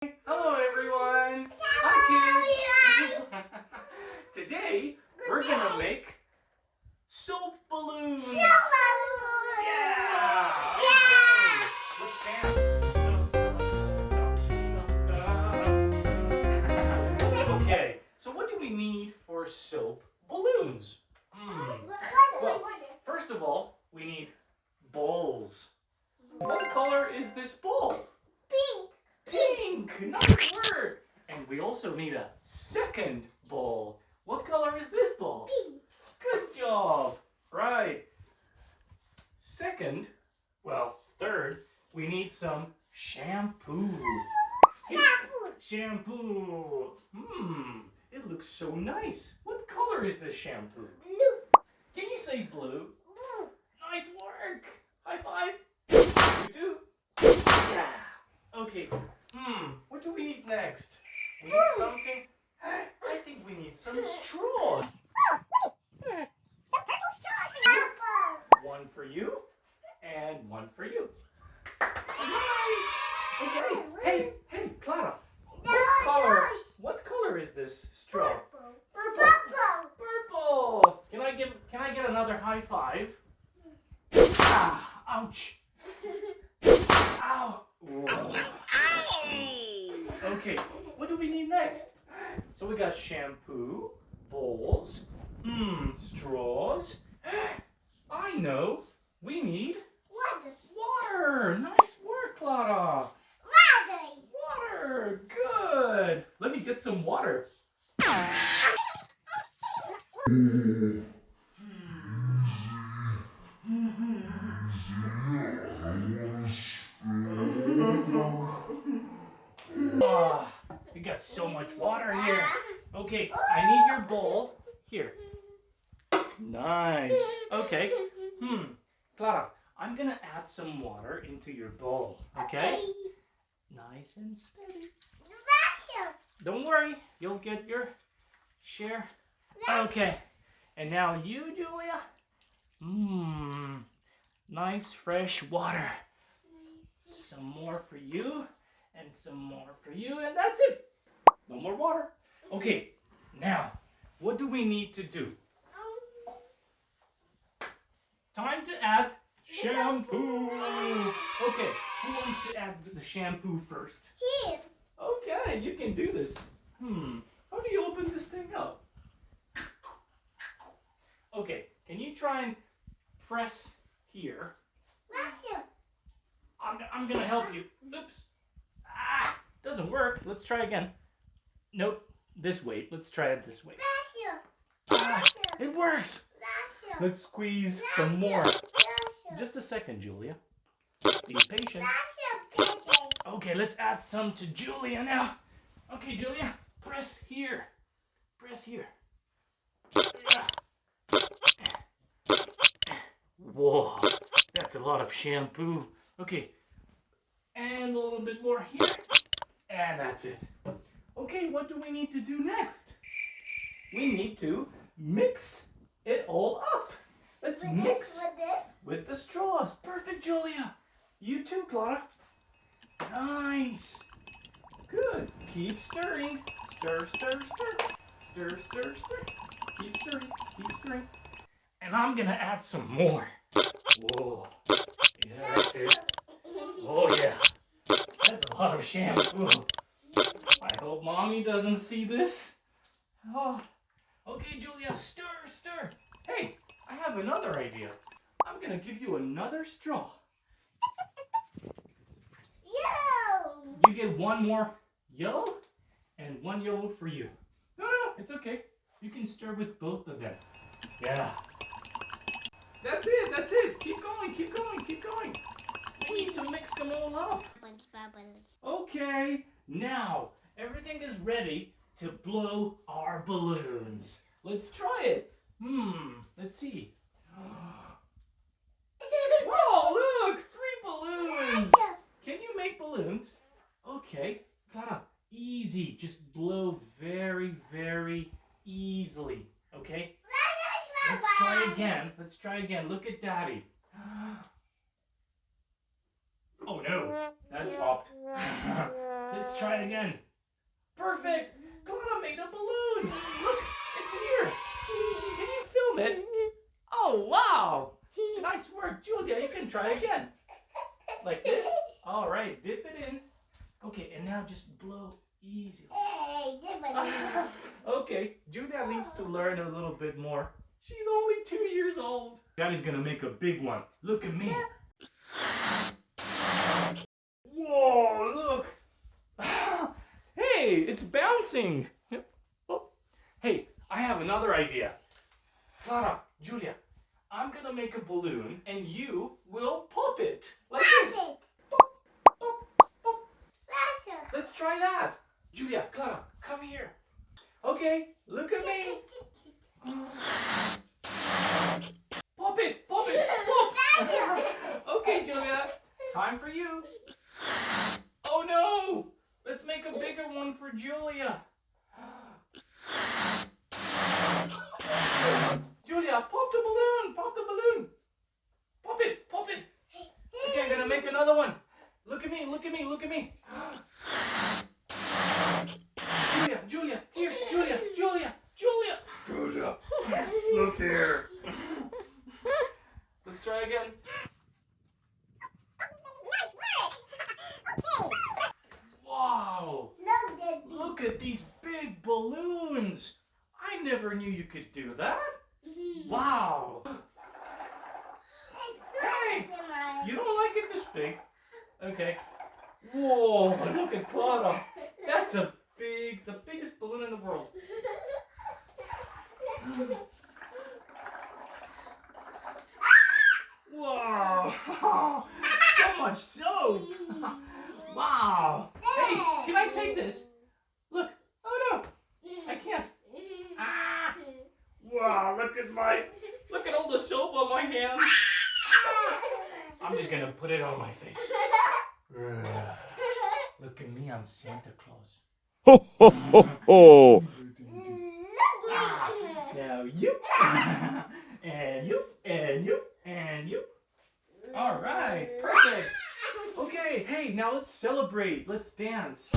Hello everyone! Hi kids! Today we're gonna make soap balloons! Soap balloons! Yeah! Okay, let's dance! Okay, so what do we need for soap balloons? Well, first of all, we need bowls. What color is this bowl? Pink. Pink! Nice word! And we also need a second bowl. What color is this bowl? Pink. Good job! Right. Third, we need some shampoo. Sapun. Shampoo. It looks so nice. What color is this shampoo? Blue. Can you say blue? Blue. Nice work! High five! You too? Yeah! Okay, what do we need next? We need something. I think we need some straws. One for you, and one for you. Nice! Okay, hey, Clara. What color is this straw? Purple. Purple. Can I get another high five? Ah, ouch. Ow. Okay, what do we need next? So we got shampoo, bowls, straws. I know. We need water. Nice work, Clara. Water. Good. Let me get some water. We got so much water here. Okay, I need your bowl. Here. Nice. Okay. Clara, I'm gonna add some water into your bowl. Okay? Nice and steady. Don't worry, you'll get your share. Okay. And now you, Giulia. Nice fresh water. Some more for you, and some more for you, and that's it. No more water. Okay, now, what do we need to do? Time to add shampoo. Okay, who wants to add the shampoo first? Here. Okay, you can do this. How do you open this thing up? Okay, can you try and press here? I'm gonna help you. Oops. Doesn't work. Let's try again. Nope. This way. Let's try it this way. It works. Let's squeeze some more. Just a second, Giulia. Be patient. Okay, let's add some to Giulia now. Okay, Giulia, press here. Press here. Whoa, that's a lot of shampoo. Okay, and a little bit more here. And that's it. Okay, what do we need to do next? We need to mix it all up. Let's mix with the straws. Perfect, Giulia. You too, Clara. Nice. Good. Keep stirring. Stir, stir, stir. Stir, stir, stir. Keep stirring. Keep stirring. And I'm gonna add some more. Whoa. Yeah, that's it. Oh yeah. That's a lot of shampoo. I hope Mommy doesn't see this. Oh. Okay, Giulia, stir, stir. Hey, I have another idea. I'm gonna give you another straw. You get one more yellow and one yellow for you. No, it's okay. You can stir with both of them. Yeah. That's it. Keep going. We need to mix them all up. Okay, now everything is ready to blow our balloons. Let's try it. Let's see. Whoa, look, 3 balloons. Can you make balloons? Okay, Clara, easy. Just blow very, very easily. Okay? Let's try again. Look at Daddy. Oh no, that popped. Let's try it again. Perfect. Clara made a balloon. Look, it's here. Can you film it? Oh, wow. Nice work, Giulia. You can try again. Like this. All right, dip it in. Okay, and now just blow easy. Okay, Giulia needs to learn a little bit more. She's only 2 years old. Daddy's gonna make a big one. Look at me. Whoa, look. Hey, it's bouncing. Oh. Hey, I have another idea. Clara, Giulia, I'm gonna make a balloon and you will pop it. Like this. Pop, pop, pop. Let's try that. Giulia, Clara, come here. Okay, look at me. Pop it, pop. Okay, Giulia, time for you. Oh no! Let's make a bigger one for Giulia. Giulia, pop the balloon, pop the balloon. Pop it. Okay, I'm gonna make another one. Look at me. Giulia, here, Giulia. Look here. Let's try again. Wow! Look at these big balloons! I never knew you could do that. Wow! Hey! You don't like it this big? Okay. Whoa! Look at Clara. That's the biggest balloon in the world. Whoa! So much soap! Wow! Hey, can I take this? Look! Oh no! I can't! Ah! Wow! Look at all the soap on my hands! I'm just gonna put it on my face. Look at me! I'm Santa Claus. Ho ho ho ho! Now you, and you. All right, perfect. Okay, hey, now let's celebrate. Let's dance.